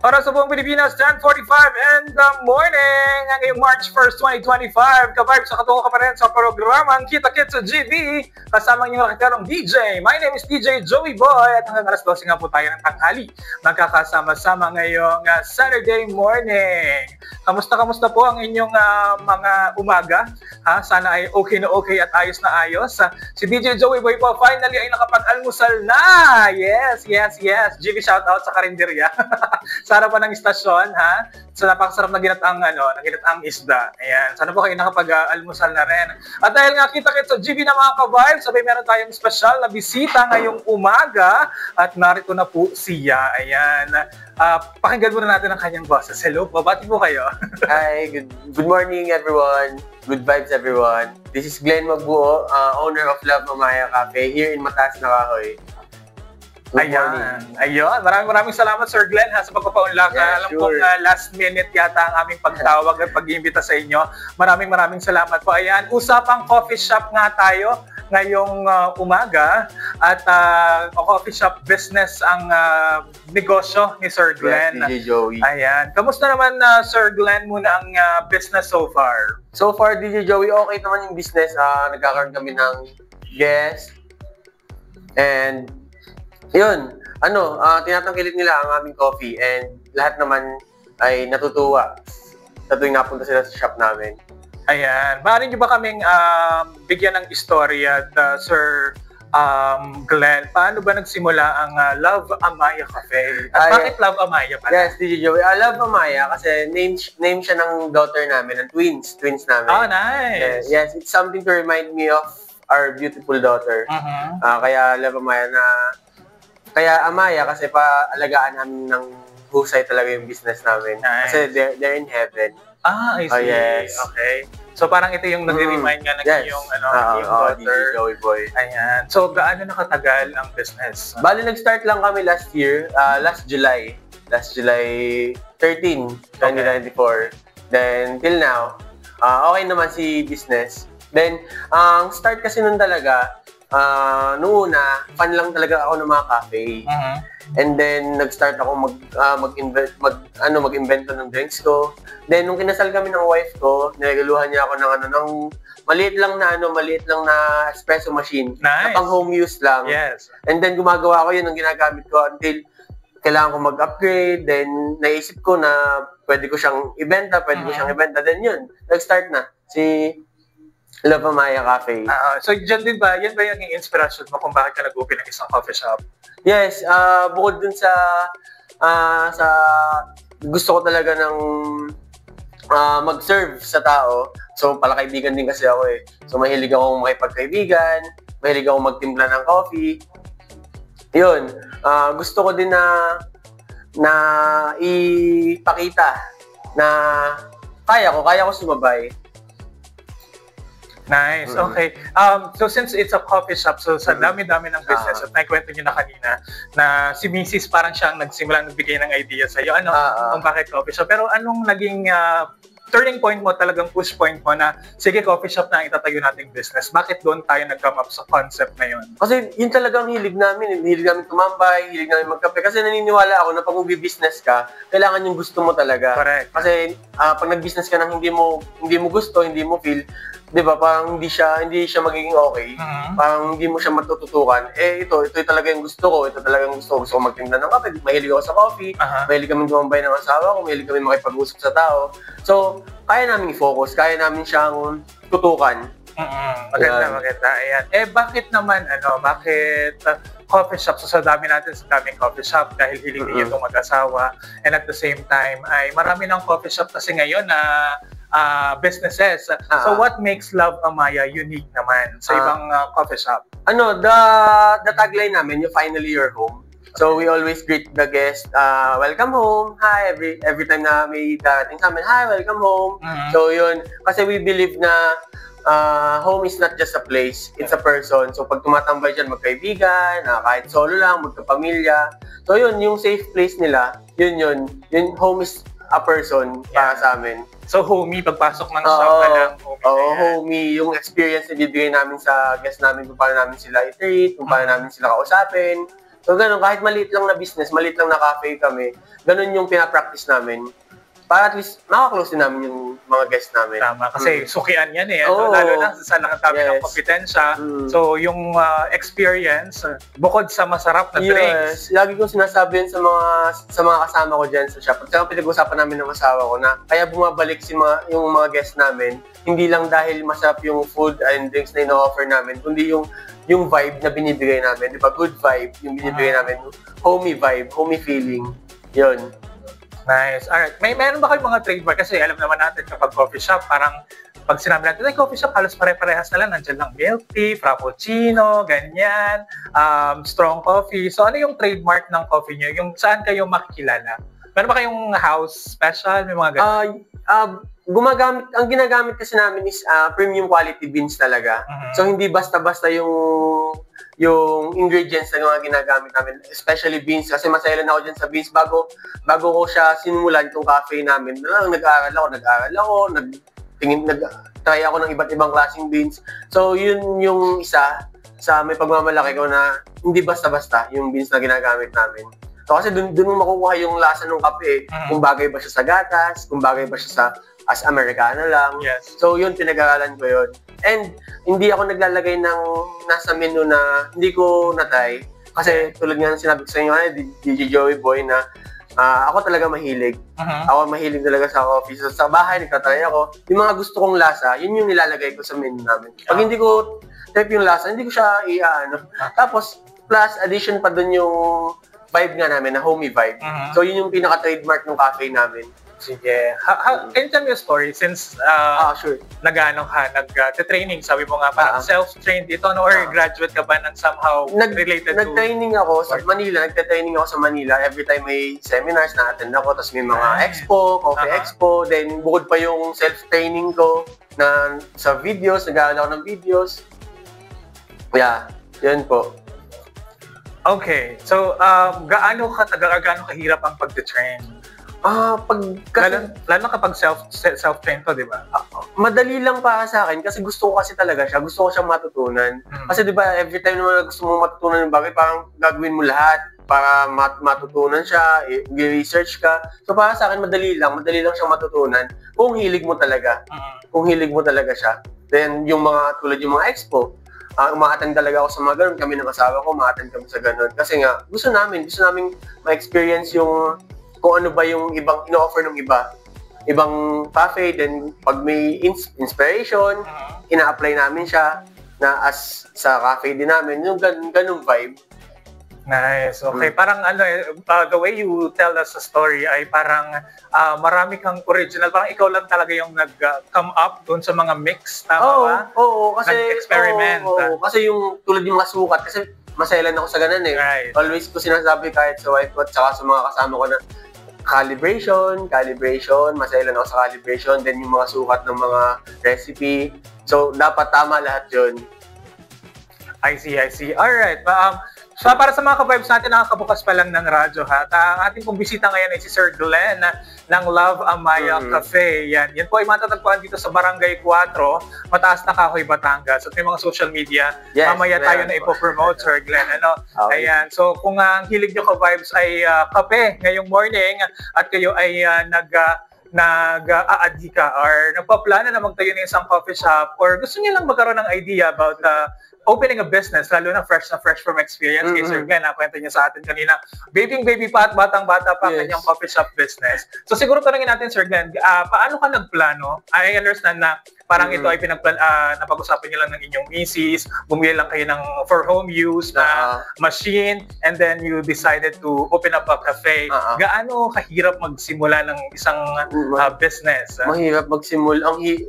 Para sa buong Pilipinas, 10:45 in the morning, ngayong March 1st, 2025. Ka-vibe sa katuko ka pa rin sa programang Kita Kits sa GV. Kasama inyong rakitarong DJ. My name is DJ Joey Boy at hanggang alas 12 nga po tayo ng tanghali. Magkakasama-sama ngayong Saturday morning. Kamusta po ang inyong mga umaga? Sana ay okay na okay at ayos na ayos. Si DJ Joey Boy po finally ay nakapag-almusal na. Yes. GV shoutout sa karinderya. Sa harapan ng istasyon, sa napakasarap na ginataang isda. Ayan. Sana po kayo nakapag-almusal na rin. At dahil nga kita-kits sa GV na mga ka-vibe, sabay meron tayong special na bisita ngayong umaga at narito na po siya. Ayan. Pakinggan muna natin ang kanyang boses. Hello, babati po kayo. Hi, good morning everyone. Good vibes everyone. This is Glenn Magbuo, owner of Love Amaya Cafe here in Mataas na Kahoy. Ayun. Maraming salamat Sir Glenn sa pagpapaunlak. Alam ko last minute yata ang aming pagtawag at pag-iimbita sa inyo. Maraming salamat po. Ayan, usapang coffee shop nga tayo ngayong umaga at coffee shop business ang negosyo ni Sir Glenn. Yes, DJ Joey. Ayan. Kamusta naman Sir Glenn muna ang business so far? So far, DJ Joey, okay naman yung business. Nagkakaroon kami ng guests and yun, tinatangkilik nila ang aming coffee and lahat naman ay natutuwa sa tuwing napunta sila sa shop namin. Ayan. Maaari niyo ba kaming bigyan ng istorya, Sir Glenn? Paano ba nagsimula ang Love Amaya Cafe? At bakit Love Amaya pala? Yes, DJ Joey. Love Amaya kasi name siya ng daughter namin, ng twins namin. Oh, nice! Yes, it's something to remind me of our beautiful daughter. Kaya Love Amaya Kaya Amaya kasi paalagaan namin ng husay talaga yung business namin. Nice. Kasi they're in heaven. I see. Yes. Okay. So parang ito yung nag-remind nga ng iyong daughter. Joey Boy. Ayan. So gaano nakatagal ang business? Bali nag-start lang kami last year, last July 13, 2094. Then till now, okay naman si business. Then ang start kasi nun talaga, noong una, fan lang talaga ako ng mga cafe. And then nag-start ako mag-invento ng drinks ko. Then nung kinasal kami ng wife ko, niregaluhan niya ako ng maliit lang na espresso machine. Nice. Na pang home use lang. Yes. And then gumagawa ko 'yun ng ginagamit ko until kailangan ko mag-upgrade. Then naisip ko na pwede ko siyang ibenta. Then yun, nag-start na si Love Amaya Cafe. So dyan din ba, yan ba yung inspiration mo kung bakit ka nag-open ng isang coffee shop? Yes, bukod dun sa gusto ko talaga ng mag-serve sa tao. So palakaibigan din kasi ako eh. So mahilig akong makipagkaibigan, mahilig akong magtimpla ng coffee. Yun, gusto ko din na ipakita na kaya ko sumabay. Nice. Okay. So since it's a coffee shop, so sa dami-dami ng business at naikwento niyo na kanina na si Mrs. parang siyang nagsimula nagbigay ng idea sa iyo kung bakit coffee shop. Pero anong naging turning point mo, talagang push point mo na sige, coffee shop na ang itatayo nating business? Bakit doon tayo nag-come up sa concept na yun? Kasi yun talagang hilig namin. Hilig namin tumambay, hilig namin magkape. Kasi naniniwala ako na pag mag-business ka, kailangan yung gusto mo talaga. Correct. Kasi pag nag-business ka nang hindi mo gusto, hindi mo feel, 'di ba? Parang hindi siya magiging okay. Parang hindi mo siya matututukan. Ito talaga yung gusto ko. Ito talaga yung gusto ko. Gusto ko magtinda ng kape. Mahilig ako sa coffee. Mahilig kami tumambay ng asawa ko. Mahilig kami makipag-usap sa tao. So, kaya namin i-focus. Kaya namin siyang tutukan. Maganda. Ayan. Bakit naman, bakit coffee shop? So, sa daming coffee shop dahil hilig niyo itong mag-asawa. And at the same time, ay marami ng coffee shop kasi ngayon na businesses. So what makes Love Amaya unique naman sa ibang coffee shop? The tagline namin, yung finally your home. So we always greet the guest, welcome home. Hi, every time na may darating sa amin, hi, welcome home. So yun, kasi we believe na home is not just a place, it's a person. So pag tumatambay dyan, magkaibigan, kahit solo lang, magkapamilya. So yun, yung safe place nila, yun, home is a person para sa amin. So, homey, pagpasok ng shop pa lang. Homey. Yung experience na bibigay namin sa guests namin, kung paano namin sila i-treat, kung paano namin sila kausapin. So ganun, kahit maliit lang na business, maliit lang na cafe kami, ganun yung pinapractice namin. Para at least makaklose din namin yung mga guests namin. Tama, kasi sukian yan eh. Lalo na sa nakatabi ng kompetensya. So yung experience, bukod sa masarap na drinks. Lagi kong sinasabi yun sa mga kasama ko dyan sa shop. At saka pinag-usapan namin ng asawa ko na kaya bumabalik yung mga guests namin, hindi lang dahil masarap yung food and drinks na ino-offer namin, kundi yung vibe na binibigay namin. Di ba? Good vibe yung binibigay namin. Homey vibe, homey feeling. Yun. Nice. Alright. Meron ba kayong mga trademark? Kasi alam naman natin kapag coffee shop, parang pag sinabi natin, ay coffee shop, halos pare-parehas na lang. Nandiyan lang milk tea, frappuccino, ganyan, strong coffee. So ano yung trademark ng coffee nyo? Yung saan kayo makikilala? Meron ba kayong house special? May mga ganyan? Ang ginagamit kasi namin is premium quality beans talaga. So hindi basta-basta yung ingredients na mga ginagamit namin, especially beans, kasi masayalan ako dyan sa beans. Bago ko siya sinimulan itong cafe namin, nag-aaral ako, nag-try ako ng iba't ibang klaseng beans. So yun yung isa sa may pagmamalaki ko na hindi basta-basta yung beans na ginagamit namin. So kasi dun mo makukuha yung lasa ng kape, kung bagay ba siya sa gatas, kung bagay ba siya sa as Americano lang. Yes. So yun, pinag-aralan ko yun. And hindi ako naglalagay ng nasa menu na hindi ko natry. Kasi tulad nga ng sinabi ko sa inyo, DJ Joey Boy, na ako talaga mahilig. Ako mahilig talaga sa coffee. So sa bahay, nagtatry ako. Yung mga gusto kong lasa, yun yung nilalagay ko sa menu namin. Pag hindi ko type yung lasa, hindi ko siya Tapos, plus addition pa dun yung vibe nga namin, na homey vibe. So yun yung pinaka-trademark ng cafe namin. Sige. Can you tell me a story since sure. nag-training, sabi mo nga parang self-trained ito, no? Or graduate ka ba ng somehow related to? Nag-training ako sa Manila, nagte-training ako sa Manila. Every time may seminars na-attend ako, tapos may mga expo, coffee expo, then bukod pa yung self-training ko na sa videos, nag-aaral ako ng videos. Yeah, yun po. Okay. So, gaano kahirap ang pag-train? Lalo kapag self-train to, di ba? Madali lang para sa akin kasi gusto ko kasi talaga siya. Gusto ko siyang matutunan. Kasi di ba, every time naman gusto mong matutunan yung bagay, parang gagawin mo lahat para matutunan siya, i-research ka. So para sa akin, madali lang siyang matutunan kung hilig mo talaga. Kung hilig mo talaga siya. Then, yung mga, tulad yung mga expo, umaattend talaga ako sa mga ganun. Kami ng asawa ko, umaattend kami sa ganun. Kasi nga, gusto namin ma-experience yung kung ano ba yung ibang ino-offer ng ibang cafe. Then pag may inspiration, ina-apply namin siya na as sa cafe din namin, yung ganung vibe. Nice. Okay. Parang the way you tell us a story ay parang marami kang original. Parang ikaw lang talaga yung nag-come up doon sa mga mix. Tama ba? Oo. Kasi nag-experiment. Kasi yung tulad yung mga sukat, kasi masayalan ako sa ganun eh. Right. Always ko sinasabi kahit sa wife ko at saka sa mga kasama ko na calibration, masayalan ako sa calibration, then yung mga sukat ng mga recipe. So, dapat tama lahat yun. I see. Alright. So, para sa mga ka-vibes natin, nakakabukas pa lang ng radyo, ha? At ang ating pong bisita ngayon ay si Sir Glenn ng Love Amaya Cafe. Yan po ay matatagpuan dito sa Barangay 4, Mataas na Kahoy, Batangas. At may mga social media. Mamaya tayo na ipopromote, Sir Glenn. Okay. Ayan. So, kung ang hilig nyo ka-vibes ay kape ngayong morning at kayo ay nag-aadika or nagpaplano na magtayo ng isang coffee shop or gusto niyo lang magkaroon ng idea about opening a business, lalo na fresh from experience. Kay Sir Glenn, nakwento niya sa atin kanina, baby pa at batang-bata pa ang kanyang coffee shop business. So siguro tanungin natin, Sir Glenn, paano ka nagplano? I understand na parang ito ay napag-usapan niyo lang ng inyong misis, bumili lang kayo ng for home use na machine, and then you decided to open up a cafe. Gaano kahirap magsimula ng isang business? Mahirap magsimula.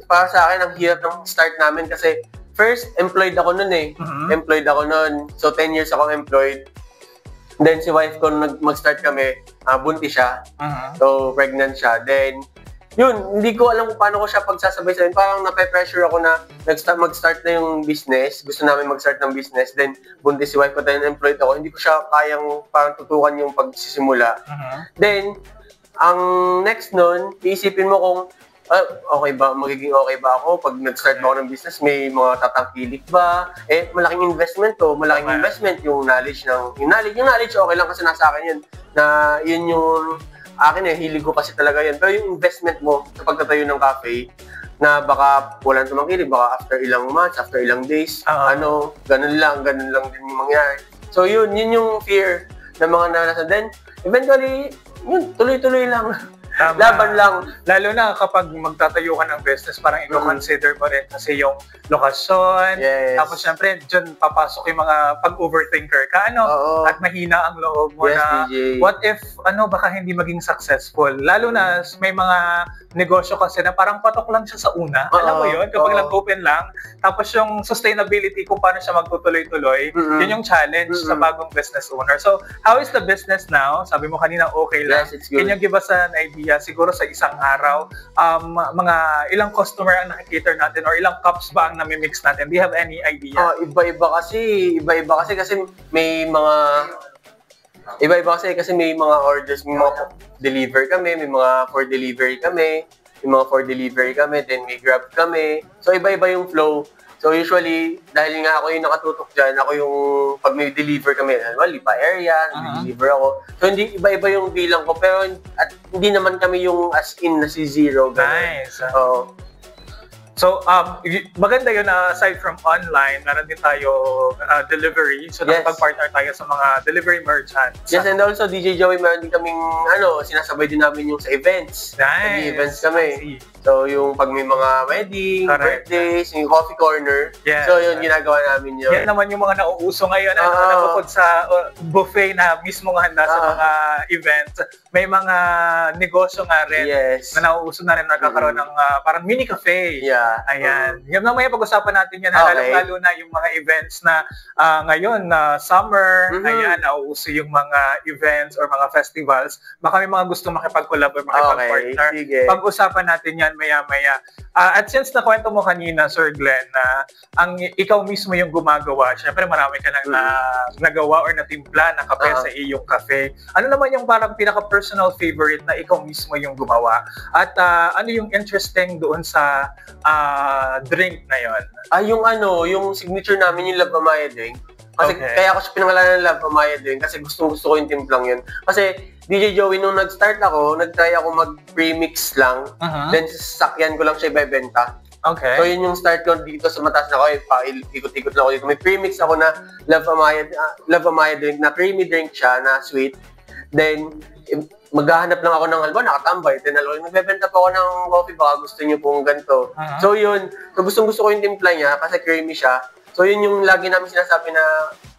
Para sa akin, ang hirap ng start namin kasi first, employed ako nun eh. Employed ako nun. So, 10 years akong employed. Then, si wife ko, mag-start kami, buntis siya. So, pregnant siya. Then, yun, hindi ko alam kung paano ko siya pagsasabay sa akin. Parang nape-pressure ako na mag-start na yung business. Gusto namin mag-start ng business. Then, buntis si wife ko, then employed ako. Hindi ko siya kayang parang tutukan yung pagsisimula. Then, ang next nun, iisipin mo kung okay ba, magiging okay ba ako pag nag-start ba ako ng business, may mga tatangkilik ba? Malaking investment to, investment yung knowledge yung knowledge okay lang kasi nasa akin yun, na yun yung akin hilig ko kasi talaga yun. Pero yung investment mo sa pagtatayo ng cafe, na baka walang tumangkilik, baka after ilang months, after ilang days, ganun lang din yung mangyari. So yun yung fear ng mga nasa. Then, eventually, yun, tuloy-tuloy lang. Tama. Laban lang. Lalo na kapag magtatayo ka ng business, parang i-consider mo rin kasi yung lokasyon. Yes. Tapos syempre, dyan papasok yung mga pag-overthinker ka, at mahina ang loob mo na, DJ. what if, baka hindi maging successful. Lalo na may mga negosyo kasi na parang patok lang siya sa una. Alam mo yun, kapag nag-open lang. Tapos yung sustainability, kung paano siya magtutuloy-tuloy, yun yung challenge sa bagong business owner. So, how is the business now? Sabi mo kanina, okay lang. Yes, it's good. Can you give us an idea, siguro sa isang araw, mga ilang customer ang nakikater natin or ilang cups ba ang nami-mix natin? Do you have any idea? Iba-iba kasi may mga kasi may mga orders, may mga deliver kami, may mga for delivery kami, then may grab kami. So iba-iba yung flow. So usually, dahil nga ako yung nakatutok dyan, ako yung pag may deliver kami, lipa area, deliver ako. So hindi iba-iba yung bilang ko, pero at hindi naman kami yung as in na si zero. Ganun. Nice. So, maganda yun na aside from online, meron din tayo delivery. So, nakapag-partner tayo sa mga delivery merchants. Yes, and also, DJ Joey, meron din kaming, sinasabay din namin yung sa events. Nice. Events kami. So, yung pag may mga wedding, birthdays, yung coffee corner. Yes. So, yun, ginagawa namin yun. Yan naman yung mga nauuso ngayon. Bukod sa buffet na mismo handa sa mga events, may mga negosyo nga rin na nauuso na rin, nagkakaroon ng parang mini cafe. Yeah. Ayan. Yan naman yung pag-usapan natin yan. Lalo na yung mga events na ngayon, summer, ayan, nauuso yung mga events or mga festivals. Baka may mga gusto makipag-collab or makipag-partner. Pag-usapan natin yan maya-maya. At since nakwento mo kanina, Sir Glenn, na ikaw mismo yung gumagawa, syempre marami ka nang nagawa or natimpla na kape sa iyong cafe. Ano naman yung parang pinaka-personal favorite na ikaw mismo yung gumawa? At ano yung interesting doon sa drink na yon? Yung signature namin, yung Love Amaya drink. Kasi kaya ako siya pinangalanan ng Love Amaya drink kasi gusto ko yung timplang yun. Kasi DJ Joey, nung nag-start ako, nag-try ako mag-premix lang. Then sasakyan ko lang siya ibebenta. Okay. So yun yung start ko dito sa mataas na ako, ikot-ikot na ako dito. May premix ako na Love Amaya drink, na creamy drink siya, na sweet. Then, maghahanap lang ako ng nakatambay. Then, magbebenta pa ako ng coffee, baka gusto niyo pong ganito. So yun, so gustong-gusto ko yung timpla niya kasi creamy siya. So yun yung lagi namin sinasabi na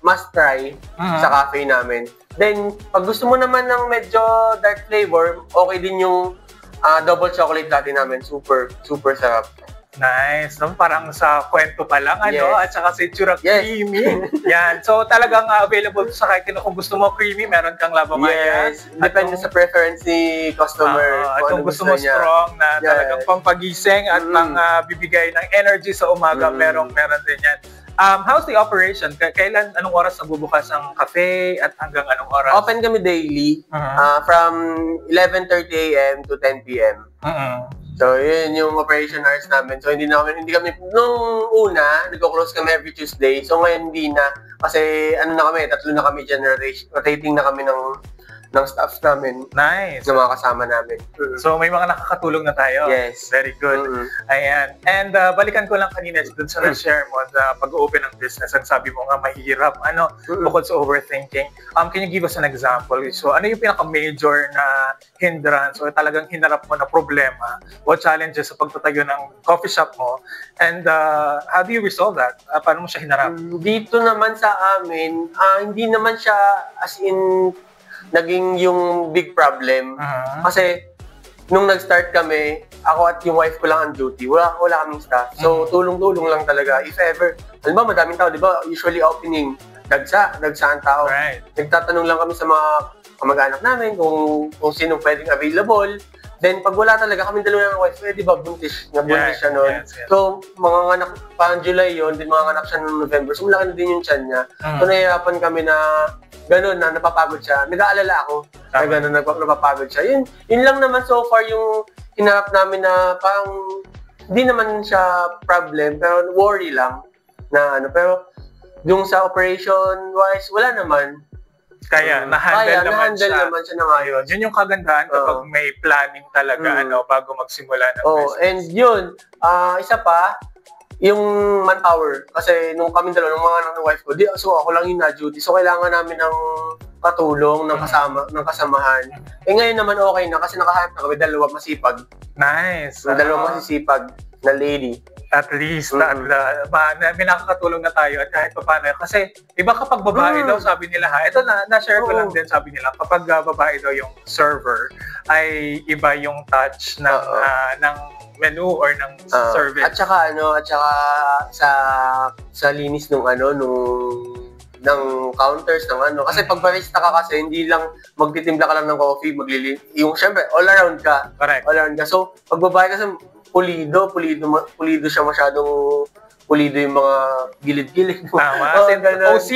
must try sa cafe namin. Then, pag gusto mo naman ng medyo dark flavor, okay din yung double chocolate latte namin. Super, super sarap. Nice. Parang sa kwento pa lang, at saka sa itsura creamy. Yan. So, talagang available sa kahit kung gusto mo creamy, meron kang Love Amaya. Yes. Depende sa preference ni customer. At kung gusto mo strong na talagang pampagising at pang bibigay ng energy sa umaga, meron din yan. How's the operation? Anong oras nagbubukas ang cafe at hanggang anong oras? Open kami daily from 11:30 a.m. to 10 p.m. So, yun yung operation hours namin. So, hindi kami, nung una, nag-close kami every Tuesday. So, ngayon hindi na. Kasi, tatlo na kami rotating na kami ng staff namin. Nice. Ng mga kasama namin. So, may mga nakakatulong na tayo. Yes. Very good. Ayan. And balikan ko lang kanina dun sa na-share mo na pag-open ng business. Ang sabi mo nga, mahirap. Bukod sa overthinking. Can you give us an example? So, ano yung pinaka-major na hindrance o talagang hinarap mo na problema o challenges sa pagtatayo ng coffee shop mo? And how do you resolve that? Paano mo siya hinarap? Dito naman sa amin, hindi naman siya as in naging yung big problem. Kasi, nung nag-start kami, ako at yung wife ko lang ang duty. Wala kaming staff. So, tulong-tulong lang talaga. If ever, madaming tao, di ba? Usually opening, dagsa ang tao. Right. Nagtatanong lang kami sa mga kamag-anak namin kung sino pwedeng available. Then, pag wala talaga, kami dalawa ng wife, di ba, buntis siya noon. Yes. So, mga anak, parang July yun, din mga anak siya noong November. So, malaki na din yung tiyan niya. So, nahihirapan kami na gano'n na napapagod siya. Nag-aalala ako na gano'n napapagod siya. Yun lang naman so far yung hinarap namin na parang hindi naman siya problem, pero worry lang na ano. Pero yung sa operation-wise, wala naman. Kaya, na-handle naman siya na ngayon. Yun yung kagandahan kapag may planning talaga bago magsimula ng business. And yun, isa pa, yung manpower. Kasi nung kami dalawa, nung mga anak ng wife ko, so ako lang yung na-duty. So kailangan namin ng katulong, ng kasamahan. Ngayon naman okay na kasi nakahanap na kami dalawa masipag. Nice. Dalawa masisipag na lady. At least, may nakakatulong na tayo at kahit pa paano. Kasi, iba kapag babae daw, sabi nila ito na-share ko lang din, sabi nila, kapag babae daw yung server, ay iba yung touch ng menu or ng service. At saka sa linis ng counters kasi pag barista ka kasi hindi lang magtitimpla ka lang ng coffee, yung syempre all around ka. Correct. All around ka. So pag babae kasi pulido siya, masyadong pulido yung mga gilid-gilid. Tama. OC.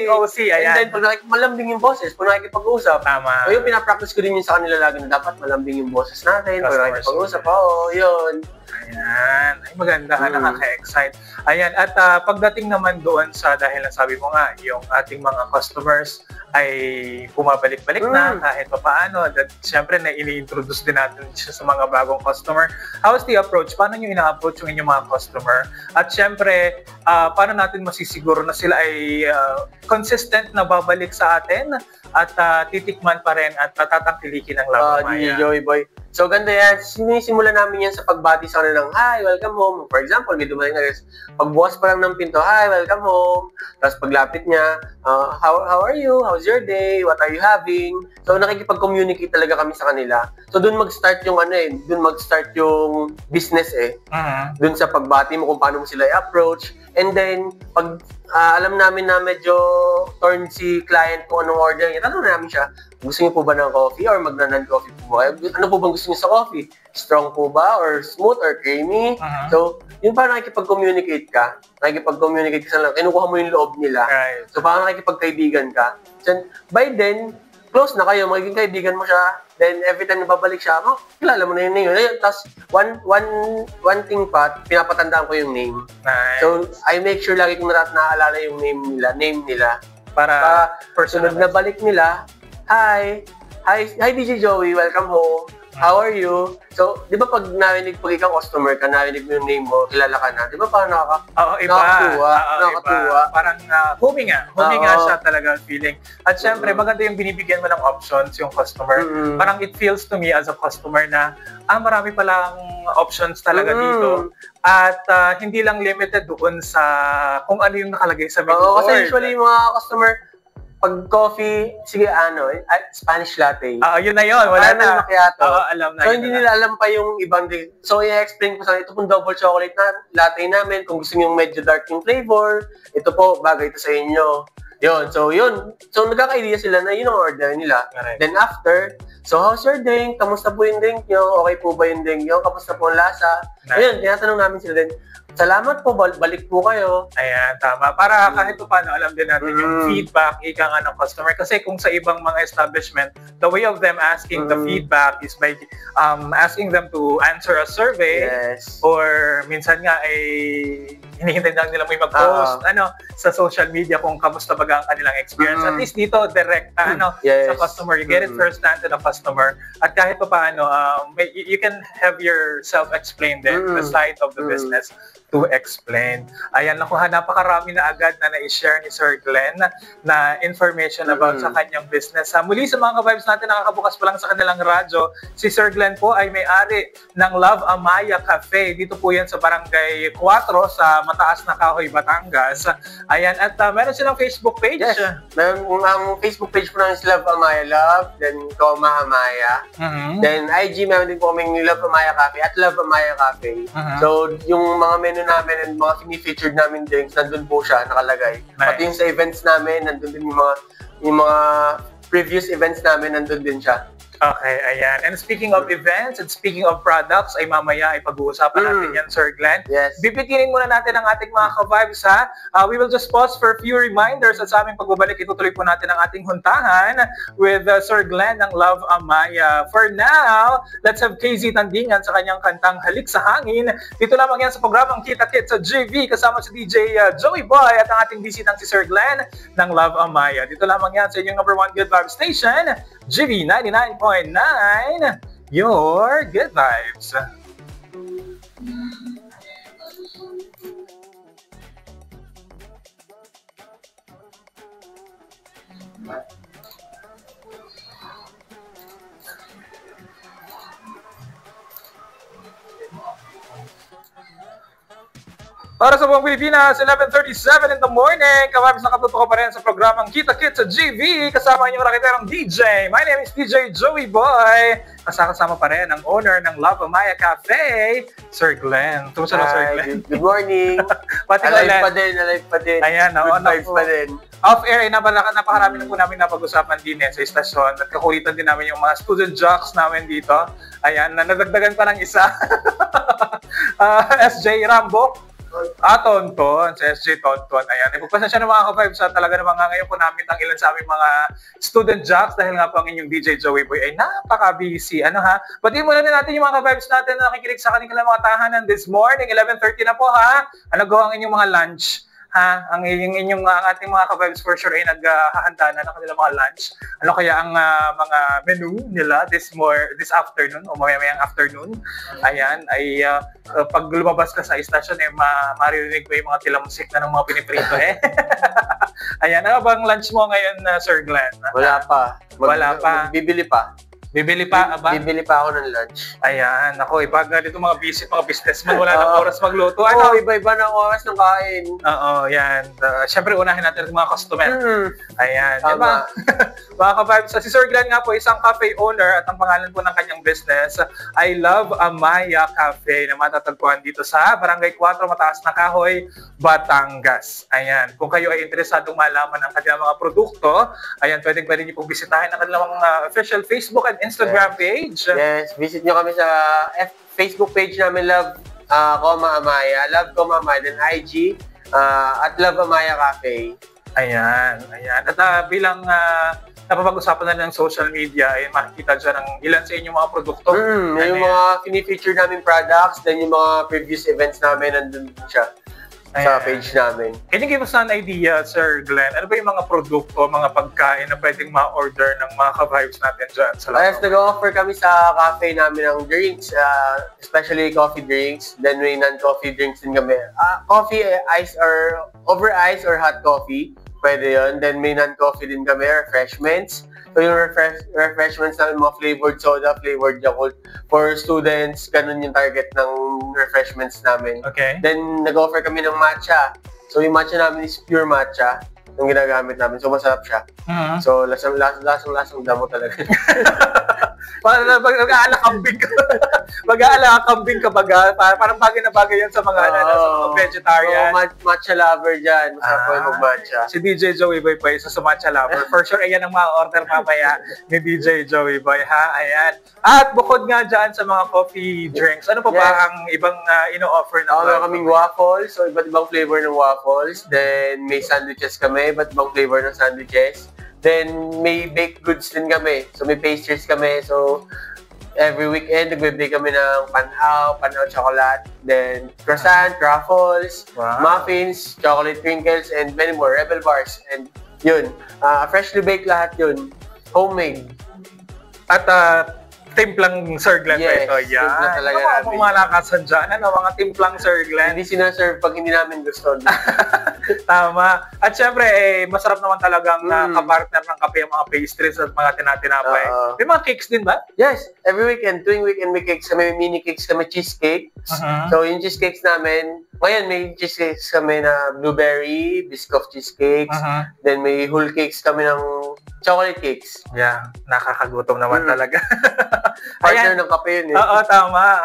OC. Ayan. And then, pag malambing yung boses, pag nakikipag-usap. Tama. So, yung pinapractice ko din yun sa kanila lagi na dapat malambing yung boses natin. Pag nakikipag-usap, yun. Ayan. Ay, maganda ka, nakaka-excite. Ayan. At pagdating naman doon sa, dahil sabi mo nga, yung ating mga customers ay bumabalik-balik na kahit pa paano. Siyempre, na ini-introduce din natin siya sa mga bagong customer. How's the approach? Paano nyo ina-approach yung inyong mga customer? At siyempre, paano natin masisiguro na sila ay consistent na babalik sa atin at titikman pa rin at tatangkilikin ng Love Amaya? Joey Boy. So, ganda yan. Sinisimulan namin yan sa pagbati sa kanila ng, hi, welcome home. For example, may dumating na guys, pagbukas pa lang ng pinto, hi, welcome home. Tapos paglapit niya, how are you? How's your day? What are you having? So, nakikipag-communicate talaga kami sa kanila. So, dun mag-start yung business Dun sa pagbati mo kung paano mo sila i-approach. And then, pag alam namin na medyo torn si client kung anong order niya, tanong namin siya, gusto niyo po ba ng coffee or magna-non-coffee po ba? Ano po bang gusto niyo sa coffee? Strong po ba? Or smooth? Or creamy? So, yun parang nakikipag-communicate ka. Nakikipag-communicate ka sa lang. Kinukuha mo yung loob nila. Right. So, parang nakikipagkaibigan ka. So, by then, close na kayo. Magiging kaibigan mo siya. Then, every time na babalik siya, kilala mo na yun. Tapos, one thing pa, pinapatandaan ko yung name. Nice. So, I make sure lagi kong naaalala yung name nila. Para sunod na balik nila, Hi, DJ Joey, welcome home. How are you? So, di ba pag ikaw customer ka, narinig mo yung name mo, kilala ka na, di ba parang nakakatuwa? Parang huminga siya talaga feeling. At syempre, maganda yung binibigyan mo ng options yung customer. Parang it feels to me as a customer na, marami palang options talaga dito. At hindi lang limited doon sa kung ano yung nakalagay sa menu board. Kasi usually mga customer, pag coffee, sige Spanish latte. Yun na yun. Wala na. Macchiato. Alam na. So, hindi nila alam pa yung ibang drink. So, i-explain ko sa ito pong double chocolate na latte namin. Kung gusto niyo medyo dark yung flavor, ito po, bagay ito sa inyo. Yun. So, nagkaka-idea sila na yun ang order nila. Correct. Then after, so how's your drink? Kamusta po yung drink nyo? Okay po ba yung drink nyo? Kamusta po ang lasa? Nice. Ayun, tinatanong namin sila din. Salamat po, balik po kayo. Ayan, tama. Para kahit paano alam din natin yung feedback ika nga ng customer. Kasi kung sa ibang mga establishment, the way of them asking the feedback is by asking them to answer a survey. Yes. Or minsan nga ay hinihintay lang nila may mag-post sa social media kung kamusta baga ang kanilang experience. At least dito, direct sa customer. You get it first hand to the customer. At kahit paano, you can have yourself explain then the side of the business to explain. Ayan, nakuha, napakarami na agad na na-share ni Sir Glenn na information about sa kanyang business. Muli sa mga ka-vibes natin, nakakabukas pa lang sa kanilang radyo, si Sir Glenn po ay may-ari ng Love Amaya Cafe. Dito po yan sa Barangay 4 sa Mataas na Kahoy, Batangas. Ayan, at meron silang Facebook page. Yes, ang Facebook page po namin is Love Amaya Love, then Amaya. Then IG, meron din po kaming Love Amaya Cafe at Love Amaya Cafe. So, yung mga menu namin and mga fini-featured namin drinks, nandun po siya nakalagay. Nice. Pati yung sa events namin, nandun din yung mga previous events namin, nandun din siya. Okay, ayan. And speaking of events and speaking of products, ay mamaya ay pag-uusapan natin yan, Sir Glenn. Yes. Bibitinin muna natin ang ating mga ka-vibes, ha? We will just pause for a few reminders at sa aming pagbabalik, itutuloy po natin ang ating huntahan with Sir Glenn ng Love Amaya. For now, let's have KZ Tandingan sa kanyang kantang Halik sa Hangin. Dito lamang yan sa programang Kita Kit sa GV kasama si DJ Joey Boy at ang ating bisitang si Sir Glenn ng Love Amaya. Dito lamang yan sa inyong #1 Good Vibe Station, GV 99.9, your good vibes. Para sa buong Pilipinas, 11:37 in the morning. Kawabis na katutuko pa rin sa programang Kita Kit sa GV. Kasama inyong rakiterong DJ. My name is DJ Joey Boy. Kasama pa rin ang owner ng Love Amaya Cafe, Sir Glenn. Tumusta na, Sir Glenn? Good morning. Alive pa din. Ayan, good vibes pa din. Off-air, napakarami na po namin napag-usapan din sa istasyon at kakulitan din namin yung mga student jocks namin dito. Ayan, nadagdagan pa ng isa. SJ Rambo. Tonton, sa SJ Tonton. Ayan, ipagpasensya ng mga ka-vibes sa talaga namang ngayon po namin ang ilan sa aming mga student jocks dahil nga po ang inyong DJ Joey Boy ay napaka-busy. Batiin muna natin yung mga ka-vibes natin na nakikinig sa kanilang mga tahanan this morning. 11:30 na po, ha? Ano gawa ang inyong mga lunch? Ang ating mga ka-vibes for sure ay naghahanda na ng kanilang mga lunch. Ano kaya ang mga menu nila this afternoon o mamayang afternoon? Ayan, ay pag lumabas ka sa istasyon, maririnig mo yung mga tilamusik na ng mga piniprito, Ayan, ano bang lunch mo ngayon, Sir Glenn? Wala pa. Wala pa. Bibili pa. Bibili pa ba? Bibili pa ako ng lunch. Ayan, ako, pag dito mga busy, mga businessman, wala nang oras magluto. Iba-iba ng oras ng kain. Oo, yan. Siyempre, unahin natin yung mga customer. Ayan. Tama. Mga ka-vibes, si Sir Glenn nga po, isang cafe owner at ang pangalan po ng kanyang business ay Love Amaya Cafe na matatagpuan dito sa Barangay 4, Mataas na Kahoy, Batangas. Ayan. Kung kayo ay interesadong malaman ang kanilang mga produkto, ayan, pwede niyo pong bisitahin ang kanilang mga official Facebook and Instagram page. Yes, visit nyo kami sa Facebook page namin, Love, Amaya, Love, Amaya, then IG, at Love Amaya Cafe. Ayan. At bilang napapag-usapan na ng social media, ay makikita dyan ang ilan sa inyong mga produkto. Yung mga fini-feature namin products, then yung mga previous events namin, nandun siya. Sa page namin. Can you give us an idea, Sir Glenn? Ano ba yung mga produkto, mga pagkain na pwedeng ma-order ng mga ka-vibes natin dyan? Nag-offer kami sa cafe namin ng drinks, especially coffee drinks. Then may non-coffee drinks din kami. Coffee, ice or over ice or hot coffee. Pwede yun. Then may non-coffee din kami, refreshments. So yung refreshments namin, mga flavored soda, flavored Yakult. For students, ganun yung target ng refreshments namin. Okay. Then nag-offer kami ng matcha. So yung matcha namin is pure matcha yung ginagamit namin. So masarap siya. So lasang damo talaga. Parang mag-aalakambing ka. Mag-aalakambing ka baga. Parang bagay na bagay yan sa mga, sa mga vegetarian. Matcha lover dyan. Masarap po yung mag-matcha. Si DJ Joey Boy pa isa sa matcha lover. For sure, ayan ang mga order mamaya ni DJ Joey Boy, ha? Ayan. At bukod nga dyan sa mga coffee drinks, ano pa ba ang ibang ino-offer na? Meron kaming waffles. So iba't ibang flavor ng waffles. Then may sandwiches kami. Iba't ibang flavor ng sandwiches. Then, may baked goods din kami. So, may pastries kami. So, every weekend, nagbibigay kami ng panaw chocolate. Then, croissant, truffles, muffins, chocolate crinkles, and many more. Rebel bars. And yun. Freshly baked lahat yun. Homemade. At timplang Sir Glenn yes, pa ito. Yan. Ano mga malakasan dyan? Mga timplang Sir Glenn? Hindi sinaserve pag hindi namin gusto. Tama. At syempre, masarap naman talagang kapartner ng kape ang mga pastries at mga tinatinapay. May mga cakes din ba? Yes. Every weekend, tuwing weekend may cakes kami, may mini cakes kami, cheesecake. So, yung cheesecakes namin, ngayon may cheesecakes kami na blueberry, biscoff cheesecakes. Then may whole cakes kami ng chocolate cakes. Yeah, nakakagutom naman talaga. Partner ng kape yun eh. Oo, tama.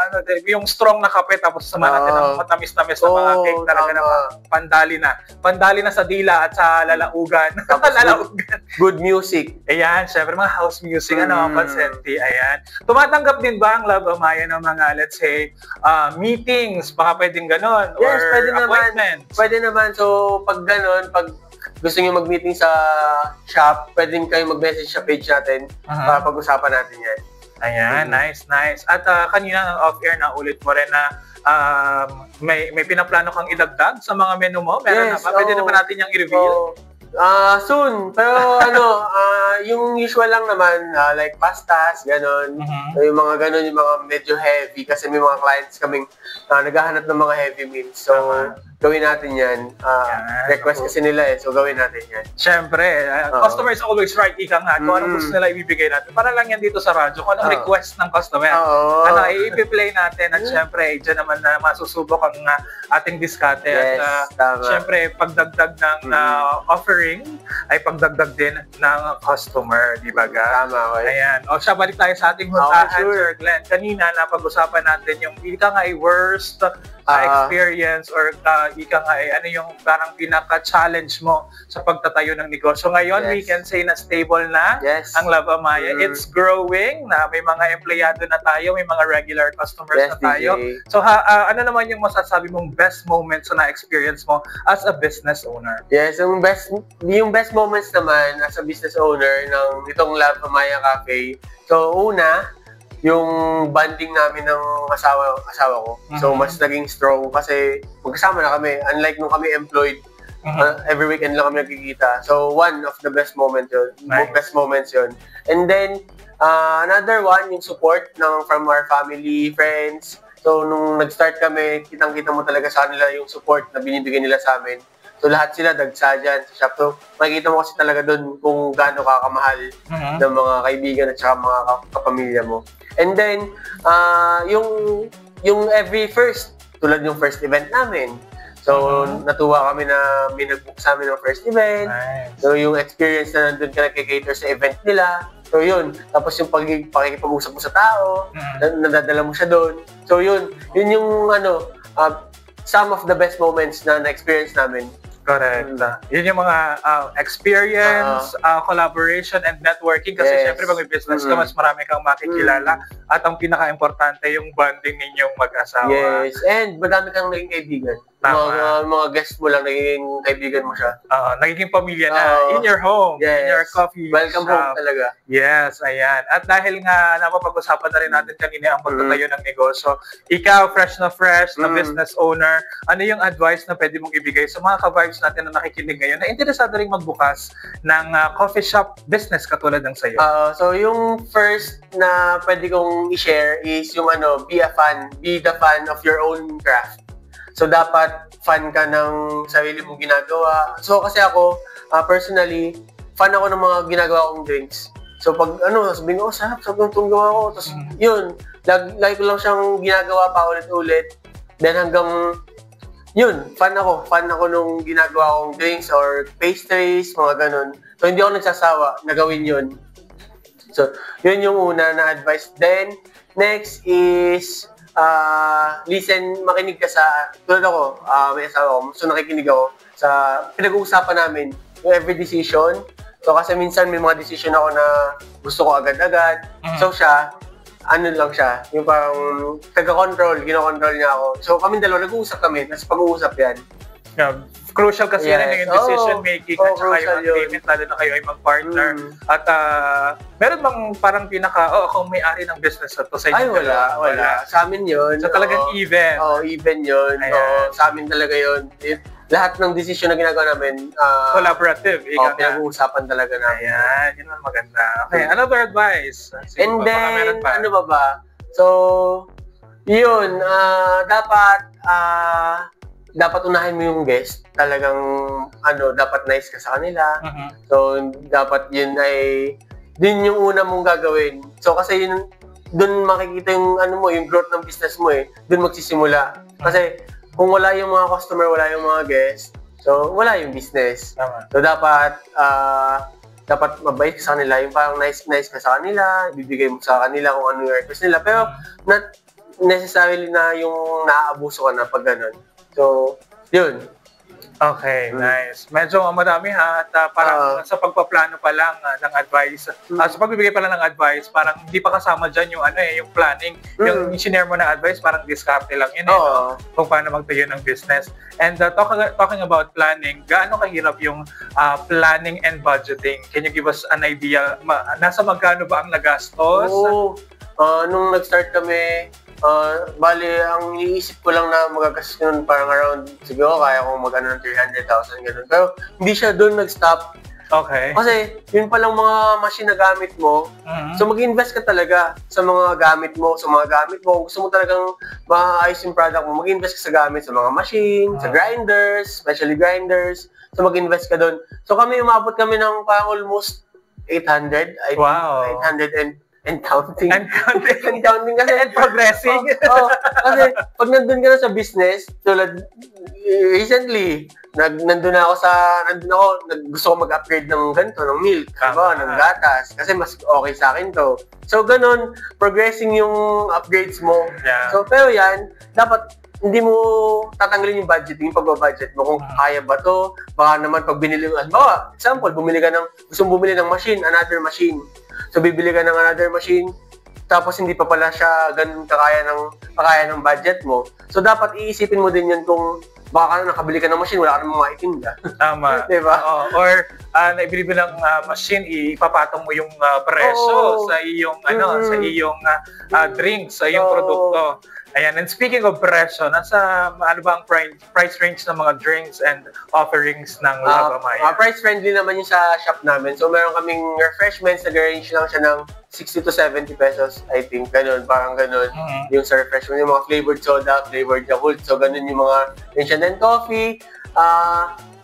Yung strong na kape, tapos sama natin ng matamis-tamis na mga cake talaga na pandali na. Pandali na sa dila at sa lalaugan. Tapos lalaugan. Good music. Ayan, syempre mga house music, pansenti, ayan. Tumatanggap din ba ang Love Amaya ng mga, let's say, meetings, baka pwedeng ganon, yes, or pwede appointments? Naman. Pwede naman. So, pag ganon, pag gusto nyo mag-meeting sa shop, pwedeng kayo mag-message sa page natin para pag-usapan natin yan. Ayan, nice. At kanina off-air na ulit mo rin na may pinaplano kang idagdag sa mga menu mo? Meron na ba? Pwede naman natin yung i-reveal? Soon. Pero yung usual lang naman, like pastas, ganon. So, yung mga ganon, yung mga medyo heavy kasi may mga clients kaming naghahanap ng mga heavy meals. So, gawin natin yan. Request kasi nila so gawin natin yan. Siyempre, customer is always right. Ika nga, kung anong gusto nila ibibigay natin. Para lang yan dito sa radyo, kung anong request ng customer. I-play natin. At siyempre, dyan naman na masusubok ang ating diskarte. Yes, at siyempre, pagdagdag ng offering, ay pagdagdag din ng customer. Di ba ga? Tama. Ayan. O siya, balik tayo sa ating huntahan, Sir Glenn. Kanina, napag-usapan natin yung ika nga ay worst experience or ika nga ano yung parang pinaka-challenge mo sa pagtatayo ng negosyo. Ngayon, we can say na stable na ang Love Amaya. It's growing na may mga empleyado na tayo, may mga regular customers na tayo. DJ. So, ano naman yung masasabi mong best moments na experience mo as a business owner? Yes, yung best moments naman as a business owner ng itong Love Amaya Cafe. So, una, yung bonding namin ng asawa ko. So, mas naging strong kasi magkasama na kami. Unlike nung kami employed, every weekend lang kami nagkikita. So, one of the best moments yun. Best moments yun. And then, another one, yung support from our family, friends. So, nung nag-start kami, kitang-kita mo talaga sa kanila yung support na binibigay nila sa amin. So, lahat sila dagsa dyan sa shop. So, makikita mo kasi talaga doon kung gaano kakamahal ng mga kaibigan at saka mga kapamilya mo. And then, yung every first, tulad yung first event namin. So, natuwa kami na may nag-book sa amin ng first event. Nice. So, yung experience na nandun ka nag-cater sa event nila. So, yun. Tapos yung pakikipag-usap mo sa tao, nadadala mo siya doon. So, yun yung some of the best moments na na-experience namin. Correct. Yun yung mga experience, collaboration, and networking. Kasi syempre, pag may business ka, mas marami kang makikilala. At ang pinaka-importante, yung bonding ninyong mag-asawa. Yes. And madami kang naging kaibigan. Mga guests mo lang, naging kaibigan mo siya. Nagiging pamilya na in your home, in your coffee Welcome shop. Home talaga. Yes, ayan. At dahil nga napapag-usapan na rin natin kanina ang pagtatayo ng negosyo, ikaw, fresh na business owner, ano yung advice na pwede mong ibigay sa mga ka-vibes natin na nakikinig ngayon na interesado rin magbukas ng coffee shop business katulad ng sayo? So yung first na pwede kong i-share is yung be the fan of your own craft. So, dapat fan ka ng sarili mong ginagawa. So, kasi ako, personally, fan ako ng mga ginagawa kong drinks. So, pag sabihin ko, sarap itong gawa ko. Tapos, yun, lagi ko lang siyang ginagawa pa ulit-ulit. Then, hanggang, yun, fan ako nung ginagawa kong drinks or pastries, mga ganun. So, hindi ako nagsasawa na gawin yun. So, yun yung una na advice. Then, next is, makinig ka sa, tulad ako, may asawa ko, so nakikinig ako sa pinag-uusapan namin yung every decision. So kasi minsan may mga decision ako na gusto ko agad-agad. So siya, lang siya, yung parang kino-control niya ako. So kami dalawa, nag-uusap kami, nasa pag-uusap yan. Yeah. Crucial kasi yan yung decision making at saka yung agreement, lalo na kayo ay mag-partner. At meron bang parang kung may-ari ng business to sa inyo? Ay, wala. Sa amin yun. So talagang even? Even yun. Sa amin talaga yun. Lahat ng decision na ginagawa namin, collaborative. Pinag-uusapan talaga namin. Ayan, yun ang maganda. Okay, another advice. And then, ano ba? So, yun, dapat unahin mo yung guest. Talagang, dapat nice ka sa kanila. So, dapat yun din yung una mong gagawin. So, kasi yun, dun makikita yung, yung growth ng business mo Dun magsisimula. Kasi, kung wala yung mga customer, wala yung mga guest, so, wala yung business. So, dapat, dapat mabait ka sa kanila, yung parang nice ka sa kanila, ibibigay mo sa kanila kung ano yung request nila, pero not necessarily na yung naaabuso ka na pag ganun. So, yun. Okay, nice. Medyo madami at parang sa pagpaplano pa lang ng advice. Sa pagbibigay pa lang ng advice, parang hindi pa kasama dyan yung yung planning. Yung share mo na advice, parang diskarte lang yun no? Kung paano magtayo ng business. And talking about planning, gaano kahirap yung planning and budgeting? Can you give us an idea? Nasa magkano ba ang nagastos? Nung nag-start kami, bali, ang iniisip ko lang na magagastos nun parang around, siguro kaya kong mag-ano ng 300,000 gano'n. Pero hindi siya doon nag-stop. Okay. Kasi yun palang mga machine na gamit mo, so mag-invest ka talaga sa mga gamit mo. Gusto mo talagang maayos yung product mo, mag-invest ka sa gamit, sa mga machine, sa grinders, especially grinders. So mag-invest ka doon. So umabot kami ng parang almost 800, I think. Wow. 800 and counting. And counting kasi. And progressing. Kasi pag nandun ka na sa business, tulad recently, nandun ako, gusto ko mag-upgrade ng ganito, ng milk, ng gatas, kasi mas okay sa akin to. So, ganun, progressing yung upgrades mo. Yeah. So, pero yan, dapat hindi mo tatanggalin yung budgeting, pagbabudget mo kung kaya ba to. Baka naman pag binili mo, example, gusto mong bumili ng machine, another machine. So, bibili ka ng another machine, tapos hindi pa pala siya ganun kakaya ng budget mo. So, dapat iisipin mo din yun kung baka nakabili ka ng machine, wala ka namang maitinda. Tama. Diba? Or, naibili mo ng machine, ipapatong mo yung presyo sa iyong, sa iyong drinks, sa iyong produkto. Ayan, and speaking of presyo, nasa ano ba ang price range ng mga drinks and offerings ng Lava Maya? Price friendly naman yung sa shop namin. So meron kaming refreshments, nag-range lang siya ng 60 to 70 pesos, I think. Ganun, parang ganun. Yung sa refreshment, yung mga flavored soda, flavored Yakult. So ganun yung mga range. And then coffee,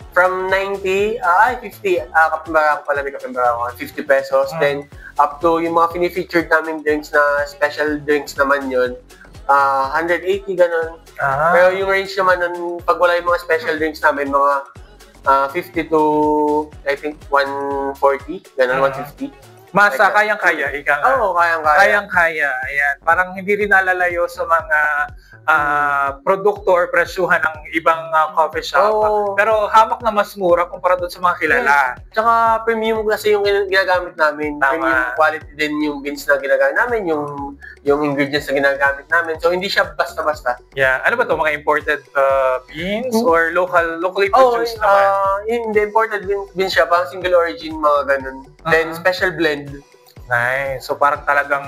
from 90, 50, kapambara ko pala, may kapambara ko, 50 pesos. Then up to yung mga fini-featured namin drinks na special drinks naman yun. 180, ganun. Pero yung range naman nun, pag wala yung mga special drinks namin, mga 50 to, I think, 140, ganun, 150. Masa, kayang-kaya, ika nga. Oo, kayang-kaya. Kayang-kaya, ayan. Parang hindi rin nalalayo sa mga produkto or presyuhan ng ibang coffee shop. Pero hamak na mas mura kumpara doon sa mga kilala. Tsaka premium kasi yung ginagamit namin. Tama. Premium quality din yung beans na ginagamit namin, yung ingredients na ginagamit namin. So, hindi siya basta-basta. Yeah. Ano ba to mga imported beans or locally produced naman? Hindi, imported beans siya. Parang single origin, mga ganun. Then, special blend. Nice. So, parang talagang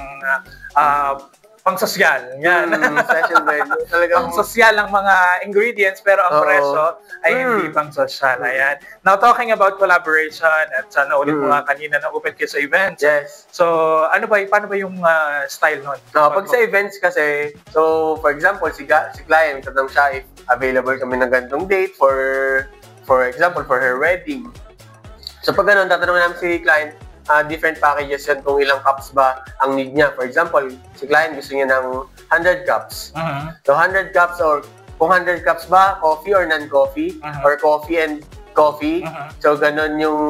pang-sosyal. Yan. Special blend. Talagang pang-sosyal ang mga ingredients pero ang presyo ay hindi pang-sosyal. Ayan. Now, talking about collaboration at sana ulit mo nga kanina na open kayo sa events. Yes. So, paano ba yung style nun? Pag sa events kasi, so, for example, si client, tatanong siya if available kami ng ganitong date for example, for her wedding. So, pag ganun, tatanungin namin si client, different packages yan kung ilang cups ba ang need niya. For example, si client gusto niya ng 100 cups. So 100 cups or kung 100 cups ba, coffee or non-coffee or coffee and coffee. So ganun yung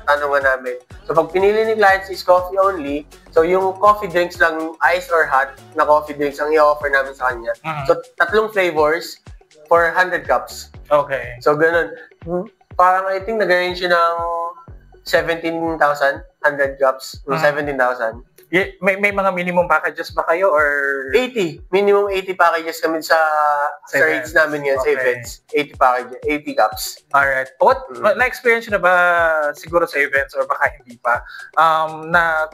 tanungan namin. So pag pinili ni client is coffee only, so yung coffee drinks lang, ice or hot na coffee drinks ang i-offer namin sa kanya. So 3 flavors for 100 cups. Okay. So ganun. Parang I think nag-range yun ng 17,000, 100 cups, 17,000. May mga minimum packages ba kayo or 80. Minimum 80 packages kami sa rates namin yan, sa events. 80 packages, 80 cups. Alright. What na-experience na ba siguro sa events or baka hindi pa na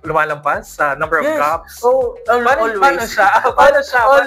lumalampas sa number of cups? Always. Paano siya? Always. How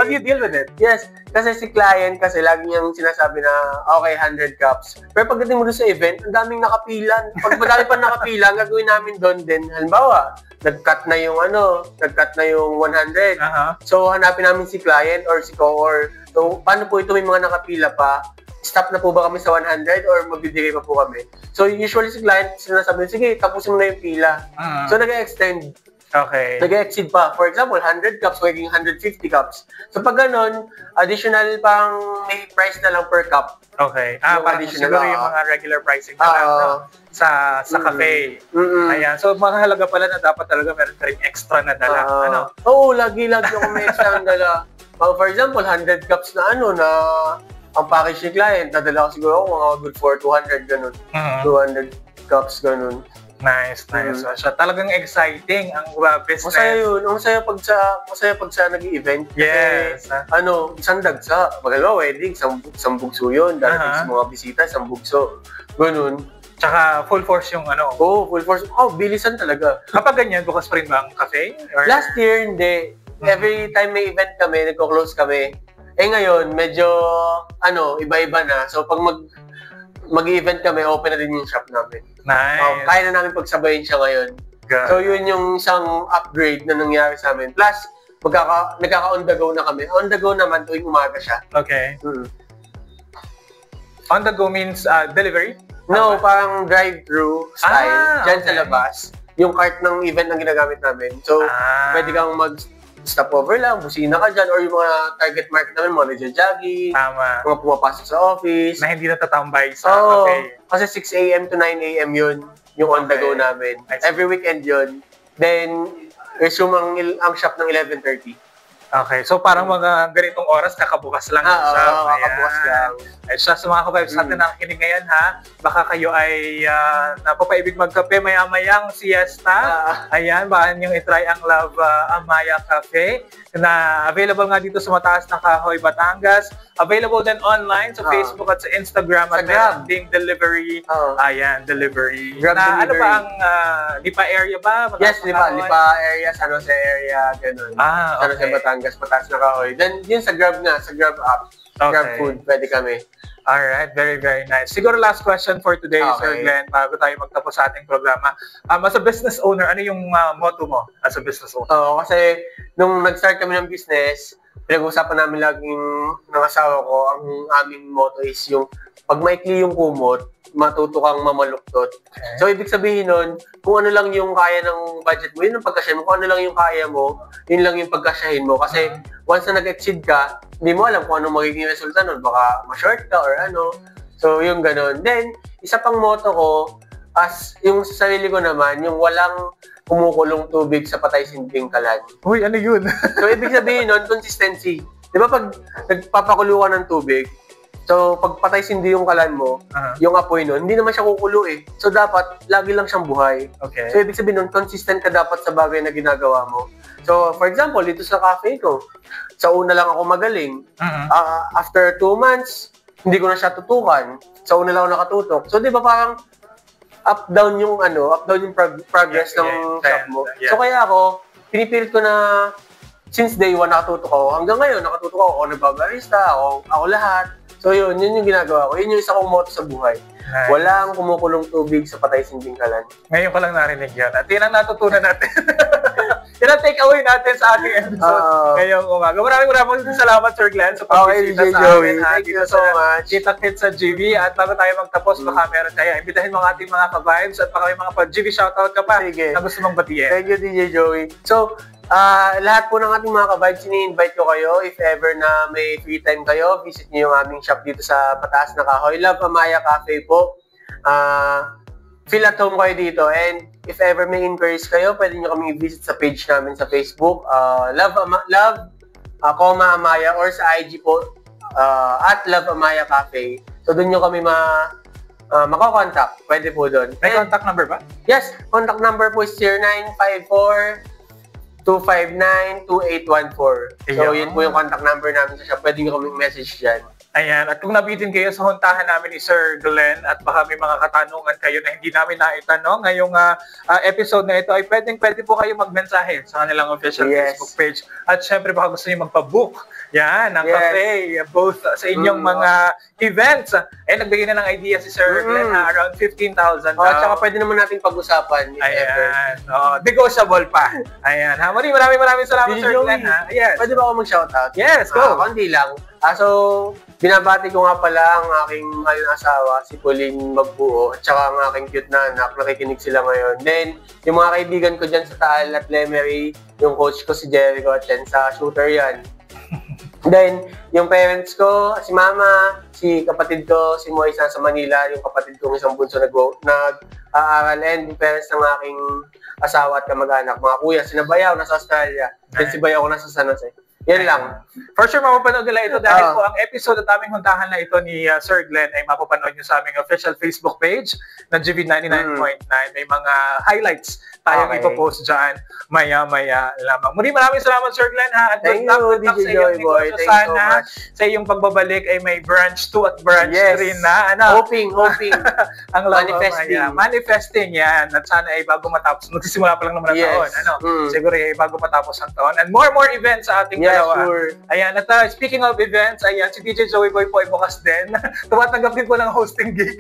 do you deal with it? Yes. Kasi si client, lagi niyang sinasabi na, okay, 100 cups. Pero pagdating mo doon sa event, ang daming nakapila. Pag madami pa nakapila, ang gagawin namin doon din, halimbawa, nag-cut na yung 100. So, hanapin namin si client or si co-or. So, paano po ito may mga nakapila pa? Stop na po ba kami sa 100 or magbibigay pa po kami? So, usually si client, sinasabi, sige, tapusin mo na yung pila. So, nag-extend. Okay. Nag-exceed pa. For example, 100 cups, magiging 150 cups. So pag ganun, additional pang may price na lang per cup. Okay. Yung Parang additional, siguro yung mga regular pricing na lang, no? Sa cafe. Ayan. So, mahalaga pala na dapat talaga meron ka rin extra na dala. Ano? Oo, lagi-lagi ako may extra na dala. For example, 100 cups na na ang package ni client, nadala ko siguro ako mga good for 200, ganun. 200 cups, ganun. Nice. So, talagang exciting ang business. Masaya yun. Masaya pag sa nag-i-event. Yes. Isang dagsa. Magagawa, wedding, isang bugso yun. Darating sa mga bisita, isang bugso. Ganun. Tsaka full force yung full force. Bilisan talaga. Kapag ganyan, bukas pa rin ba ang cafe? Or... Last year, hindi. Every time may event kami, nagko-close kami. Ngayon, medyo, iba-iba na. So, pag mag-event kami, open na din yung shop namin. Nice. Kaya na namin pagsabayin siya ngayon. Good. So, yun yung isang upgrade na nangyari sa amin. Plus, nagkaka-on the go na kami. On the go naman, tuwing umaga siya. Okay. On the go means delivery? No, parang drive-thru style. Diyan sa labas. Yung cart ng event ang ginagamit namin. So, pwede kang stopover lang, busina ka dyan, or yung mga target market namin, mga nagja-jogging, mga pumapasok sa office. Na hindi natatambay sa cafe. Kasi 6 a.m. to 9 a.m. yun, yung on the go namin. Every weekend yun. Then, resume ang shop ng 11:30. Okay, so parang mga ganitong oras, kakabukas lang yung shop. Kakabukas lang. Ay, siya sa mga ka-vibes natin nakikinig ngayon, ha? Baka kayo ay napapaibig magkape maya-mayang siesta. Ayan, baka nyo itry ang Love Amaya Cafe na available nga dito sa Mataas na Kahoy, Batangas. Available din online sa Facebook at sa Instagram at meron ding delivery. Ayan, delivery. Grab na, delivery. Ano ba ang Lipa area ba? Yes, Lipa area, San Jose area, ganun. San Jose, Batangas, Mataas na Kahoy. Then, yun sa Grab sa Grab app. Grab food, pwede kami. Alright, very, very nice. Siguro last question for today, Sir Glenn, bago tayo magtapos sa ating programa. As a business owner, ano yung motto mo as a business owner? Kasi nung nag-start kami ng business, pinag-usapan namin laging ng asawa ko, ang aming motto is yung pag maikli yung kumot, matuto kang mamaluktot. Okay. So, ibig sabihin nun, kung ano lang yung kaya ng budget mo, yun ang pagkasyahin mo. Kung ano lang yung kaya mo, yun lang yung pagkasyahin mo. Kasi once na nag-exceed ka, hindi mo alam kung anong magiging resulta nun. Baka ma-short ka or ano. So, yung ganun. Then, isa pang motto ko, as yung sa sarili ko naman, yung walang kumukulong tubig sa patay-sinting kalan. Uy, ano yun? So, ibig sabihin nun, consistency. Di ba pag nagpapakulo ka ng tubig, so, pag patay-sindi yung kalan mo, yung apoy nun, hindi naman siya kukulo eh. So, dapat, lagi lang siyang buhay. Okay. So, ibig sabihin nun, consistent ka dapat sa bagay na ginagawa mo. So, for example, dito sa cafe ko, sa una lang ako magaling. After 2 months, hindi ko na siya tutukan. Sa una lang ako nakatutok. So, di ba parang up-down yung progress ng shop mo. Yeah. So, kaya ako, pinipilit ko na since day 1 nakatutok ako. Hanggang ngayon, nakatutok ako nagbabarista, ako lahat. So yun yung ginagawa ko. Yun yung isa kong motto sa buhay. Nice. Walang kumukulong tubig sa patay-sinting kalan. Ngayon ko lang narinig yan. At yun ang natutunan natin. Yun ang take away natin sa ating episode ngayong umaga. Maraming salamat, Sir Glenn, sa pagbisita sa amin. Thank you so much. Kita Kids sa GV. At bago tayo magtapos, baka meron tayo. Imbitahin mo ang ating mga ka-vibes at baka may mga pa-GV shoutout ka pa na gusto mong batiin. Thank you, DJ Joey. So, lahat po ng ating mga ka-vibes, ini-invite ko kayo. If ever na may free time kayo, visit niyo yung aming shop dito sa Mataas na Kahoy. Love Amaya Cafe po. Feel at home kayo dito. And if ever may inquiries kayo, pwede nyo kami visit sa page namin sa Facebook. Love, Amaya, or sa IG po, at Love Amaya Cafe. So, doon nyo kami makakontakt. Pwede po doon. May contact number ba? Yes. Contact number po is 0954-259-2814. So, yun po yung contact number namin sa shop. Pwede nyo kami message dyan. Ayan. At kung nabitin kayo sa huntahan namin ni Sir Glenn at baka may mga katanungan kayo na hindi namin naitanong ngayong episode na ito, ay pwede po kayo magmensahe sa kanilang official Facebook page. At syempre baka gusto nyo magpa-book ng cafe, both sa inyong mga events. Nagbigay na ng idea si Sir Glenn around 15,000 daw. Tsaka pwede naman natin pag-usapan. Ayan. Negotiable pa. Ayan. Maraming salamat, Sir Glenn. Yes. Pwede ba ako mag-shoutout? Yes, go. Kundi lang. So, binabati ko nga pala ang aking mahal na asawa, si Pauline Magbuo, at saka ang aking cute na anak, nakikinig sila ngayon. Then, yung mga kaibigan ko dyan sa Taal at Lemery, yung coach ko si Jericho at then sa shooter yan. Then, yung parents ko, si mama, si kapatid ko, si Moise nasa Manila, yung kapatid kong isang bunso nag-aaral, and yung parents ng aking asawa at kamag-anak, mga kuya, si Bayaw nasa Australia, then si Bayaw nasa San Jose. Yan lang. For sure, mapapanood nila ito dahil po ang episode at aming huntahan na ito ni Sir Glenn ay mapapanood nyo sa aming official Facebook page ng GV99.9. May mga highlights tayong ipopost dyan maya-maya lamang. Muli maraming salamat, Sir Glenn, ha? At thank you, DJ Joy Boy. Thank you so much. Sa iyong pagbabalik ay may branch 2 at branch 3 na. Ano? Hoping. Ang manifesting yan. At sana ay bago matapos. Magsisimula pa lang naman ang taon. Ano? Siguro ay bago matapos ang taon. And more events sa ating dalawa. Sure. Ayan, at speaking of events, ayan, si DJ Joey Boy po ay bukas din. Tumatanggap din po ng hosting gig.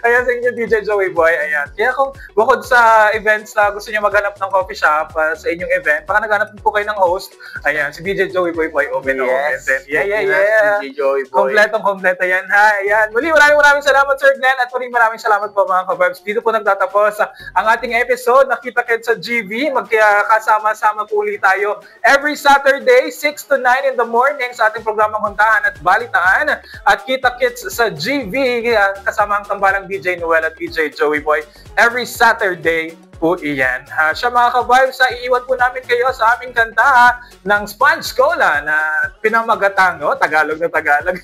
Ayan, sa inyo DJ Joey Boy, ayan. Kaya kung bukod sa events na gusto niyo maghanap ng coffee shop sa inyong event, baka naghanap din po kayo ng host, ayan, si DJ Joey Boy po ay open na open din. Yeah. DJ Joey Boy. Kompletong yan, ha? Ayan. Muli, maraming salamat, Sir Glenn, at maraming salamat po mga kabarbs. Dito po nagtatapos ang ating episode. Nakita Kids sa GV. Magkasama-sama po ulit tayo every Saturday, 6 to 9 in the morning sa ating programang Huntahan at Balitaan. At Kita Kids sa GV, kasama ang tambalang DJ Noel at DJ Joey Boy. Every Saturday po iyan. Siya mga ka-vibes, iiwan po namin kayo sa aming kanta ng Sponge Cola na pinamagatang, Tagalog na Tagalog.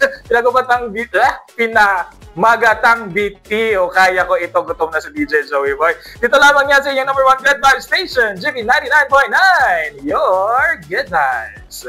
Pinamagatang BT o kaya ko ito, gutom na sa DJ Joey Boy. Dito lamang yan sa inyong #1 Good Vibes Station, GV99.9, your Good Vibes.